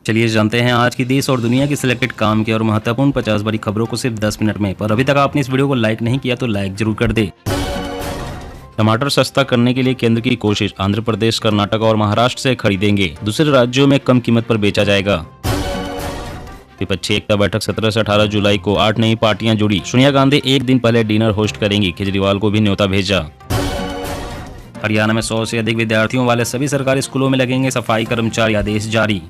चलिए जानते हैं आज की देश और दुनिया की सिलेक्टेड काम की और महत्वपूर्ण 50 बड़ी खबरों को सिर्फ 10 मिनट में। पर अभी तक आपने इस वीडियो को लाइक नहीं किया तो लाइक जरूर कर दे। टमाटर सस्ता करने के लिए केंद्र की कोशिश, आंध्र प्रदेश, कर्नाटक और महाराष्ट्र से खरीदेंगे, दूसरे राज्यों में कम कीमत पर बेचा जाएगा। विपक्षी एकता बैठक 17 से 18 जुलाई को 8 नई पार्टियां जुड़ी, सोनिया गांधी एक दिन पहले डिनर होस्ट करेंगी, केजरीवाल को भी न्योता भेजा। हरियाणा में 100 से अधिक विद्यार्थियों वाले सभी सरकारी स्कूलों में लगेंगे सफाई कर्मचारी, आदेश जारी।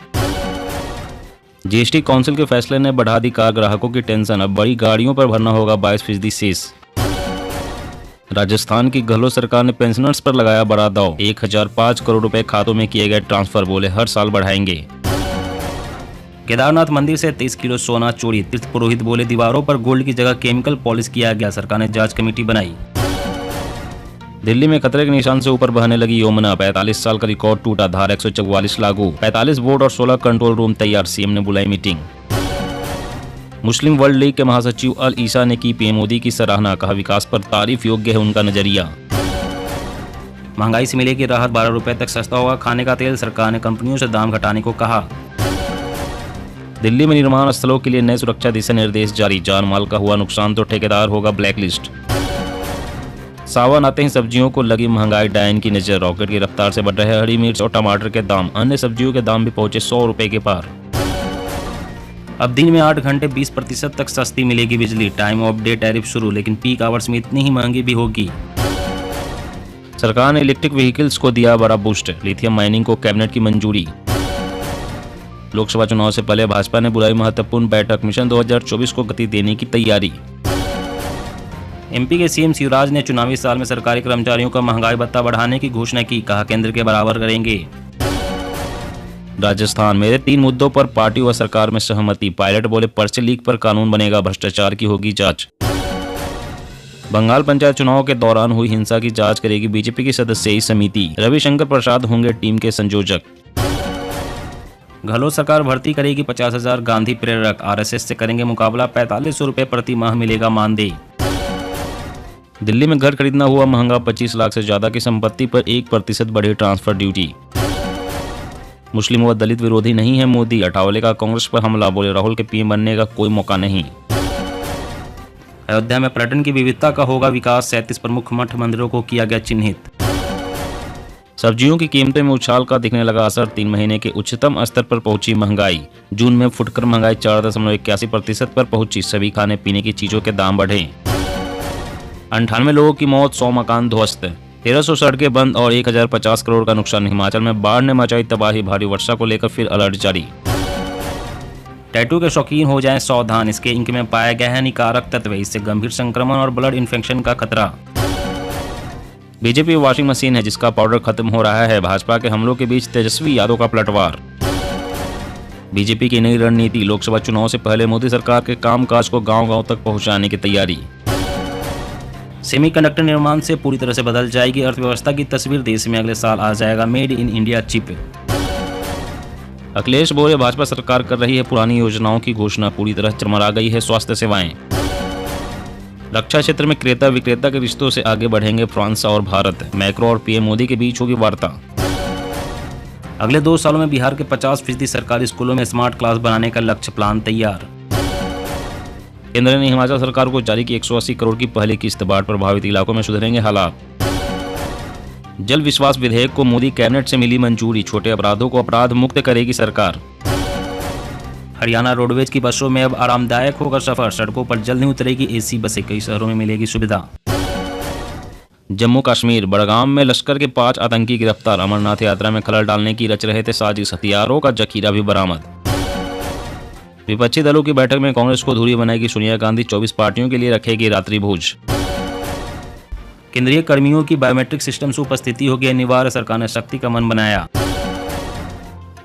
जीएसटी काउंसिल के फैसले ने बढ़ा दी कार ग्राहकों की टेंशन, अब बड़ी गाड़ियों पर भरना होगा 22% सेस। राजस्थान की गहलोत सरकार ने पेंशनर्स पर लगाया बड़ा दाव, 1005 करोड़ रुपए खातों में किए गए ट्रांसफर, बोले हर साल बढ़ाएंगे। केदारनाथ मंदिर से 23 किलो सोना चोरी, तीर्थ पुरोहित बोले दीवारों पर गोल्ड की जगह केमिकल पॉलिश किया गया, सरकार ने जांच कमेटी बनाई। दिल्ली में खतरे के निशान से ऊपर बहने लगी यमुना, 45 साल का रिकॉर्ड टूटा, धारा 144 लागू, 45 बोर्ड और 16 कंट्रोल रूम तैयार, सीएम ने बुलाई मीटिंग। मुस्लिम वर्ल्ड लीग के महासचिव अल ईसा ने की पीएम मोदी की सराहना, कहा विकास पर तारीफ योग्य है उनका नजरिया। महंगाई से मिलेगी राहत, 12 रुपए तक सस्ता होगा खाने का तेल, सरकार ने कंपनियों से दाम घटाने को कहा। दिल्ली में निर्माण स्थलों के लिए नए सुरक्षा दिशा निर्देश जारी, जान माल का हुआ नुकसान तो ठेकेदार होगा ब्लैकलिस्ट। सावन आते ही सब्जियों को लगी महंगाई, डायन की नजर, रॉकेट की रफ्तार से बढ़ रहे हैं हरी मिर्च और टमाटर के दाम, अन्य सब्जियों के दाम भी पहुंचे 100 रुपए के पार। अब दिन में 8 घंटे 20% तक सस्ती मिलेगी बिजली, टाइम ऑफ डे टैरिफ शुरू, लेकिन पीक आवर्स में इतनी ही महंगी भी होगी। सरकार ने इलेक्ट्रिक व्हीकल्स को दिया बड़ा बूस्ट, लिथियम माइनिंग को कैबिनेट की मंजूरी। लोकसभा चुनाव से पहले भाजपा ने बुलाई महत्वपूर्ण बैठक, मिशन 2024 को गति देने की तैयारी। एमपी के सीएम शिवराज ने चुनावी साल में सरकारी कर्मचारियों का महंगाई भत्ता बढ़ाने की घोषणा की, कहा केंद्र के बराबर करेंगे। राजस्थान, मेरे 3 मुद्दों पर पार्टी व सरकार में सहमति, पायलट बोले पर्चे लीक पर कानून बनेगा, भ्रष्टाचार की होगी जांच। बंगाल पंचायत चुनाव के दौरान हुई हिंसा की जांच करेगी बीजेपी की सदस्यीय समिति, रविशंकर प्रसाद होंगे टीम के संयोजक। गहलोत सरकार भर्ती करेगी 50,000 गांधी प्रेरक, आरएसएस से करेंगे मुकाबला, 4500 रुपए प्रति माह मिलेगा मानदेय। दिल्ली में घर खरीदना हुआ महंगा, 25 लाख से ज्यादा की संपत्ति पर 1% बढ़ी ट्रांसफर ड्यूटी। मुस्लिम व दलित विरोधी नहीं है मोदी, अठावले का कांग्रेस पर हमला, बोले राहुल के पीएम बनने का कोई मौका नहीं। अयोध्या में पर्यटन की विविधता का होगा विकास, 37 प्रमुख मठ मंदिरों को किया गया चिन्हित। सब्जियों की कीमतों में उछाल का दिखने लगा असर, 3 महीने के उच्चतम स्तर पर पहुंची महंगाई, जून में फुटकर महंगाई 4.81% पर पहुंची, सभी खाने पीने की चीजों के दाम बढ़े। 98 लोगों की मौत, 100 मकान ध्वस्त, 1300 सड़कें बंद और 1050 करोड़ का नुकसान। हिमाचल में बाढ़ ने मचाई तबाही, भारी वर्षा को लेकर फिर अलर्ट जारी। टैटू के शौकीन हो जाएं सावधान, इसके इंक में पाया गया है हानिकारक तत्व, इससे गंभीर संक्रमण और ब्लड इन्फेक्शन का खतरा। बीजेपी वॉशिंग मशीन है जिसका पाउडर खत्म हो रहा है, भाजपा के हमलों के बीच तेजस्वी यादव का पलटवार। बीजेपी की नई रणनीति, लोकसभा चुनाव से पहले मोदी सरकार के कामकाज को गांव-गांव तक पहुंचाने की तैयारी। सेमीकंडक्टर निर्माण से पूरी तरह से बदल जाएगी अर्थव्यवस्था की तस्वीर, देश में अगले साल आ जाएगा made in India chip. Akhilesh बोले भाजपा सरकार कर रही है पुरानी योजनाओं की घोषणा, पूरी तरह चरमरा गई है स्वास्थ्य सेवाएं। रक्षा क्षेत्र में क्रेता विक्रेता के रिश्तों से आगे बढ़ेंगे फ्रांस और भारत, मैक्रो और पीएम मोदी के बीच होगी वार्ता। अगले 2 सालों में बिहार के 50% सरकारी स्कूलों में स्मार्ट क्लास बनाने का लक्ष्य, प्लान तैयार। केंद्र ने हिमाचल सरकार को जारी की 180 करोड़ की पहली किस्त, बाढ़ प्रभावित इलाकों में सुधरेंगे हालात। जल विश्वास विधेयक को मोदी कैबिनेट से मिली मंजूरी, छोटे अपराधों को अपराध मुक्त करेगी सरकार। हरियाणा रोडवेज की बसों में अब आरामदायक होगा सफर, सड़कों पर जल्द ही उतरेगी एसी बसें, कई शहरों में मिलेगी सुविधा। जम्मू कश्मीर, बड़गाम में लश्कर के 5 आतंकी गिरफ्तार, अमरनाथ यात्रा में खलल डालने की रच रहे थे साजिश, हथियारों का जखीरा भी बरामद। विपक्षी दलों की बैठक में कांग्रेस को धुरी बनाएगी सोनिया गांधी, 24 पार्टियों के लिए रखेगी रात्रि भोज। केंद्रीय कर्मियों की बायोमेट्रिक सिस्टम से उपस्थिति होगी अनिवार्य, सरकार ने शक्ति का मन बनाया।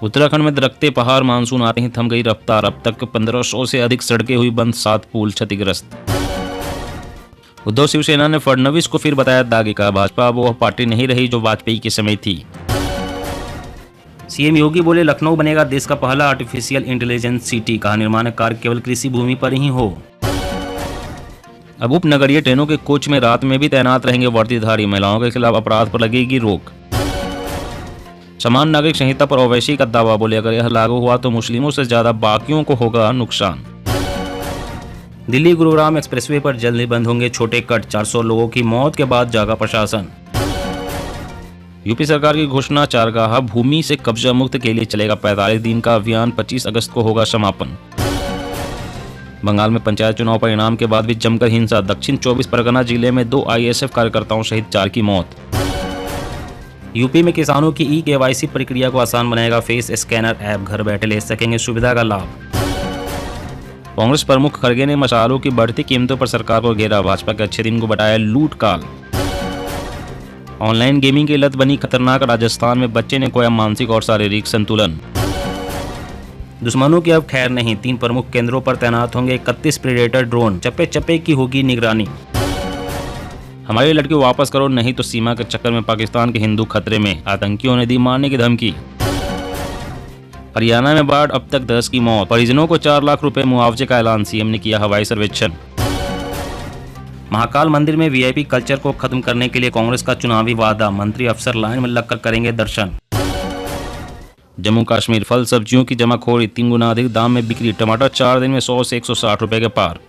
उत्तराखंड में दरकते पहाड़, मानसून आते ही थम गई रफ्तार, अब तक 1500 से अधिक सड़कें हुई बंद, 7 पुल क्षतिग्रस्त। उद्धव शिवसेना ने फडणवीस को फिर बताया दागी, कहा भाजपा अब वह पार्टी नहीं रही जो वाजपेयी के समय थी। सीएम योगी बोले लखनऊ बनेगा देश का पहला आर्टिफिशियल इंटेलिजेंस सिटी, कहा निर्माण कार्य केवल कृषि भूमि पर ही हो। अब उपनगरीय ट्रेनों के कोच में रात में भी तैनात रहेंगे वर्दीधारी, महिलाओं के खिलाफ अपराध पर लगेगी रोक। समान नागरिक संहिता पर ओवैसी का दावा, बोले अगर यह लागू हुआ तो मुस्लिमों से ज्यादा बाकियों को होगा नुकसान। दिल्ली गुरुग्राम एक्सप्रेसवे पर जल्द ही बंद होंगे छोटे कट, 400 लोगों की मौत के बाद जागा प्रशासन। यूपी सरकार की घोषणा, चारगाह भूमि से कब्जा मुक्त के लिए चलेगा 45 दिन का अभियान, 25 अगस्त को होगा समापन। बंगाल में पंचायत चुनाव परिणाम के बाद भी जमकर हिंसा, दक्षिण 24 परगना जिले में 2 ISF कार्यकर्ताओं सहित 4 की मौत। यूपी में किसानों की KYC प्रक्रिया को आसान बनाएगा फेस स्कैनर ऐप, घर बैठे ले सकेंगे सुविधा का लाभ। कांग्रेस प्रमुख खड़गे ने मसालों की बढ़ती कीमतों पर सरकार को घेरा, भाजपा के अच्छे दिन को बताया लूट काल। ऑनलाइन गेमिंग की लत बनी खतरनाक, राजस्थान में बच्चे ने खोया मानसिक और शारीरिक संतुलन। दुश्मनों की अब खैर नहीं, 3 प्रमुख केंद्रों पर तैनात होंगे 31 प्रेडेटर ड्रोन, चप्पे चप्पे की होगी निगरानी। हमारी लड़की वापस करो नहीं तो सीमा के चक्कर में पाकिस्तान के हिंदू खतरे में, आतंकियों ने दी मारने की धमकी। हरियाणा में बाढ़, अब तक 10 की मौत, परिजनों को 4 लाख रुपए मुआवजे का ऐलान, सीएम ने किया हवाई सर्वेक्षण। महाकाल मंदिर में VIP कल्चर को खत्म करने के लिए कांग्रेस का चुनावी वादा, मंत्री अफसर लाइन में लगकर करेंगे दर्शन। जम्मू कश्मीर, फल सब्जियों की जमाखोरी, 3 गुना अधिक दाम में बिक्री, टमाटर 4 दिन में 100 से 160 रुपए के पार।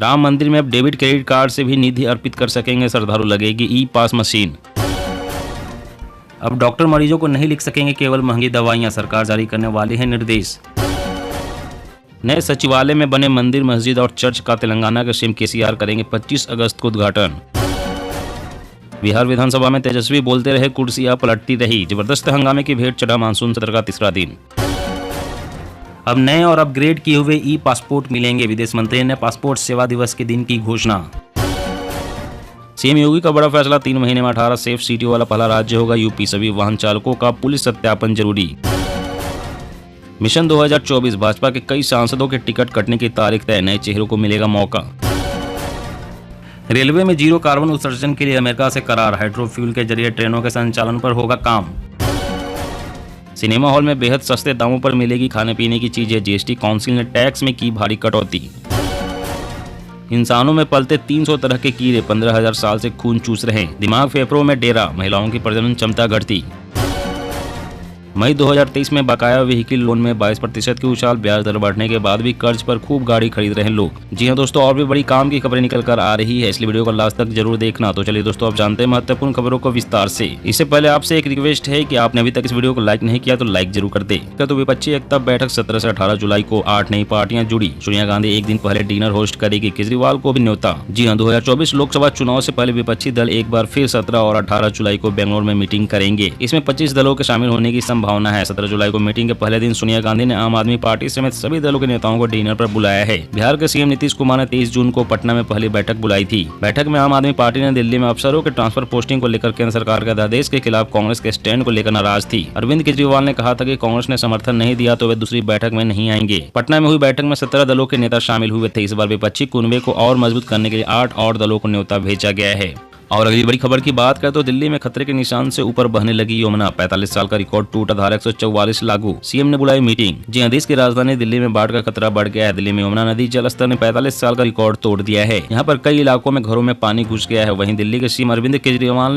राम मंदिर में अब डेबिट क्रेडिट कार्ड से भी निधि अर्पित कर सकेंगे श्रद्धालु, लगेगी E-पास मशीन। अब डॉक्टर मरीजों को नहीं लिख सकेंगे केवल महंगी दवाइयां, सरकार जारी करने वाली है निर्देश। नए सचिवालय में बने मंदिर, मस्जिद और चर्च का तेलंगाना के CM KCR करेंगे 25 अगस्त को उद्घाटन। बिहार विधानसभा में तेजस्वी बोलते रहे, कुर्सियां पलटती रही, जबरदस्त हंगामे की भेंट चढ़ा मानसून सत्र का तीसरा दिन। अब नए और अपग्रेड किए हुए E-पासपोर्ट मिलेंगे, विदेश मंत्री ने पासपोर्ट सेवा दिवस के दिन की घोषणा। CM योगी का बड़ा फैसला, 3 महीने में 18 सेफ सीटों वाला पहला राज्य होगा यूपी, सभी वाहन चालकों का पुलिस सत्यापन जरूरी। मिशन 2024, भाजपा के कई सांसदों के टिकट कटने की तारीख तय, नए चेहरों को मिलेगा मौका। रेलवे में 0 कार्बन उत्सर्जन के लिए अमेरिका से करार, हाइड्रोफ्यूल के जरिए ट्रेनों के संचालन पर होगा काम। सिनेमा हॉल में बेहद सस्ते दामों पर मिलेगी खाने पीने की चीजें, GST काउंसिल ने टैक्स में की भारी कटौती। इंसानों में पलते 300 तरह के कीड़े, 15,000 साल से खून चूस रहे, दिमाग फेफड़ों में डेरा, महिलाओं की प्रजनन क्षमता घटती। मई 2023 में बकाया व्हीकल लोन में 22% की उछाल, ब्याज दर बढ़ने के बाद भी कर्ज पर खूब गाड़ी खरीद रहे हैं लोग। जी हां दोस्तों, और भी बड़ी काम की खबरें निकल कर आ रही है, इसलिए वीडियो को लास्ट तक जरूर देखना। तो चलिए दोस्तों, आप जानते हैं महत्वपूर्ण खबरों को विस्तार से। इससे पहले आपसे एक रिक्वेस्ट है कि आपने अभी तक इस वीडियो को लाइक नहीं किया तो लाइक जरूर कर दे। तो विपक्षी एकता बैठक 17 से 18 जुलाई को 8 नई पार्टियां जुड़ी, सोनिया गांधी एक दिन पहले डिनर होस्ट करेगी, केजरीवाल को भी न्योता। जी हाँ, 2024 लोकसभा चुनाव से पहले विपक्षी दल एक बार फिर 17 और 18 जुलाई को बेंगलोर में मीटिंग करेंगे। इसमें 25 दलों के शामिल होने की संभावना है। 17 जुलाई को मीटिंग के पहले दिन सोनिया गांधी ने आम आदमी पार्टी समेत सभी दलों के नेताओं को डिनर पर बुलाया है। बिहार के CM नीतीश कुमार ने 23 जून को पटना में पहली बैठक बुलाई थी। बैठक में आम आदमी पार्टी ने दिल्ली में अफसरों के ट्रांसफर पोस्टिंग को लेकर केंद्र सरकार के अध्यादेश के खिलाफ कांग्रेस के स्टैंड को लेकर नाराज थी। अरविंद केजरीवाल ने कहा था कि कांग्रेस ने समर्थन नहीं दिया तो वे दूसरी बैठक में नहीं आएंगे। पटना में हुई बैठक में 17 दलों के नेता शामिल हुए थे। इस बार विपक्षी कुनबे को और मजबूत करने के लिए 8 और दलों को न्योता भेजा गया है। और अगली बड़ी खबर की बात करें तो दिल्ली में खतरे के निशान से ऊपर बहने लगी यमुना, 45 साल का रिकॉर्ड टूटा, धारा 144 लागू, CM ने बुलाई मीटिंग। जी हां, देश की राजधानी दिल्ली में बाढ़ का खतरा बढ़ गया है। दिल्ली में यमुना नदी जल स्तर ने 45 साल का रिकॉर्ड तोड़ दिया है। यहाँ पर कई इलाकों में घरों में पानी घुस गया है। वहीं दिल्ली के CM अरविंद केजरीवाल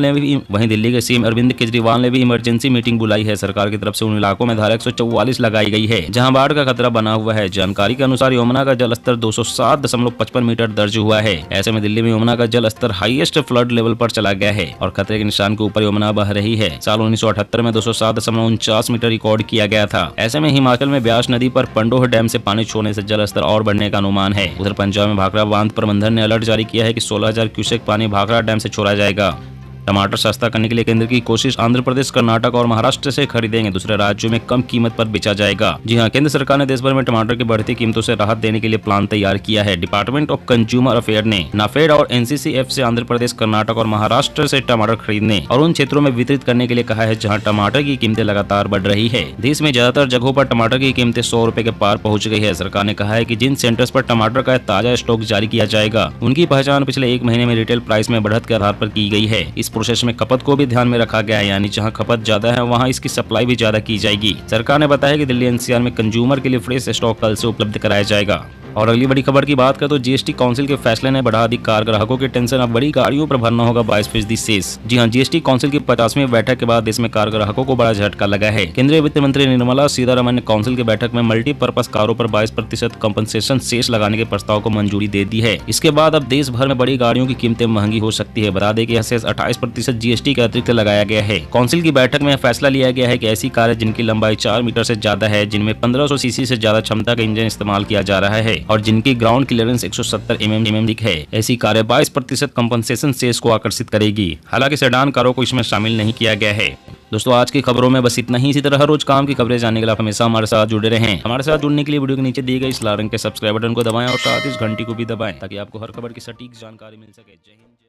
ने भी इमरजेंसी मीटिंग बुलाई है। सरकार की तरफ से उन इलाकों में धारा 144 लगाई गई है जहाँ बाढ़ का खतरा बना हुआ है। जानकारी के अनुसार यमुना का जल स्तर 207.55 मीटर दर्ज हुआ है। ऐसे में दिल्ली में यमुना का जल स्तर हाईएस्ट फ्लड लेवल पर चला गया है और खतरे के निशान के ऊपर यमुना बह रही है। साल 1978 में 207.49 मीटर रिकॉर्ड किया गया था। ऐसे में हिमाचल में ब्यास नदी पर पंडोह डैम से पानी छोड़ने से जल स्तर और बढ़ने का अनुमान है। उधर पंजाब में भाखड़ा बांध प्रबंधन ने अलर्ट जारी किया है कि 16,000 क्यूसेक पानी भाखड़ा डैम से छोड़ा जाएगा। टमाटर सस्ता करने के लिए केंद्र की कोशिश, आंध्र प्रदेश, कर्नाटक और महाराष्ट्र से खरीदेंगे, दूसरे राज्यों में कम कीमत पर बेचा जाएगा। जी हां, केंद्र सरकार ने देश भर में टमाटर की बढ़ती कीमतों से राहत देने के लिए प्लान तैयार किया है। डिपार्टमेंट ऑफ कंज्यूमर अफेयर ने नाफेड और NCCF से आंध्र प्रदेश, कर्नाटक और महाराष्ट्र से टमाटर खरीदने और उन क्षेत्रों में वितरित करने के लिए कहा है जहाँ टमाटर की कीमतें लगातार बढ़ रही है। देश में ज्यादातर जगहों पर टमाटर की कीमतें 100 रुपए के पार पहुँच गई है। सरकार ने कहा है कि जिन सेंटर्स पर टमाटर का ताजा स्टॉक जारी किया जाएगा उनकी पहचान पिछले 1 महीने में रिटेल प्राइस में बढ़त के आधार पर की गई है। इस प्रोसेस में खपत को भी ध्यान में रखा गया है, यानी जहां खपत ज्यादा है वहां इसकी सप्लाई भी ज्यादा की जाएगी। सरकार ने बताया कि दिल्ली NCR में कंज्यूमर के लिए फ्रेश स्टॉक कल से उपलब्ध कराया जाएगा। और अगली बड़ी खबर की बात करें तो जीएसटी काउंसिल के फैसले ने बढ़ा दी कार ग्राहकों की टेंशन, अब बड़ी गाड़ियों पर भरना होगा 22% सेस। जी हां, जीएसटी काउंसिल की 50वीं बैठक के बाद देश में कार ग्राहकों को बड़ा झटका लगा है। केंद्रीय वित्त मंत्री निर्मला सीतारमण ने काउंसिल की बैठक में मल्टीपर्पज कारों पर 22% कंपनसेशन सेस लगाने के प्रस्ताव को मंजूरी दे दी है। इसके बाद अब देश भर में बड़ी गाड़ियों की कीमतें महंगी हो सकती है। बता दें कि यह सेस 28% जीएसटी के अतिरिक्त लगाया गया है। काउंसिल की बैठक में फैसला लिया गया है कि ऐसी कारें जिनकी लंबाई 4 मीटर से ज्यादा है, जिनमें 1500 सीसी से ज्यादा क्षमता का इंजन इस्तेमाल किया जा रहा है और जिनकी ग्राउंड क्लियरेंस 170 mm है, ऐसी कारें 22% कंपनसेशन सेस को आकर्षित करेगी। हालांकि सेडान कारों को इसमें शामिल नहीं किया गया है। दोस्तों, आज की खबरों में बस इतना ही। इसी तरह हर रोज काम की खबरें जानने के लिए आप हमेशा हमारे साथ जुड़े रहें। हमारे साथ जुड़ने के लिए वीडियो के नीचे दिए गए इस लाल रंग के सब्सक्राइब बटन को दबाएं और साथ ही इस घंटी को भी दबाएं ताकि आपको हर खबर की सटीक जानकारी मिल सके। जय हिंद।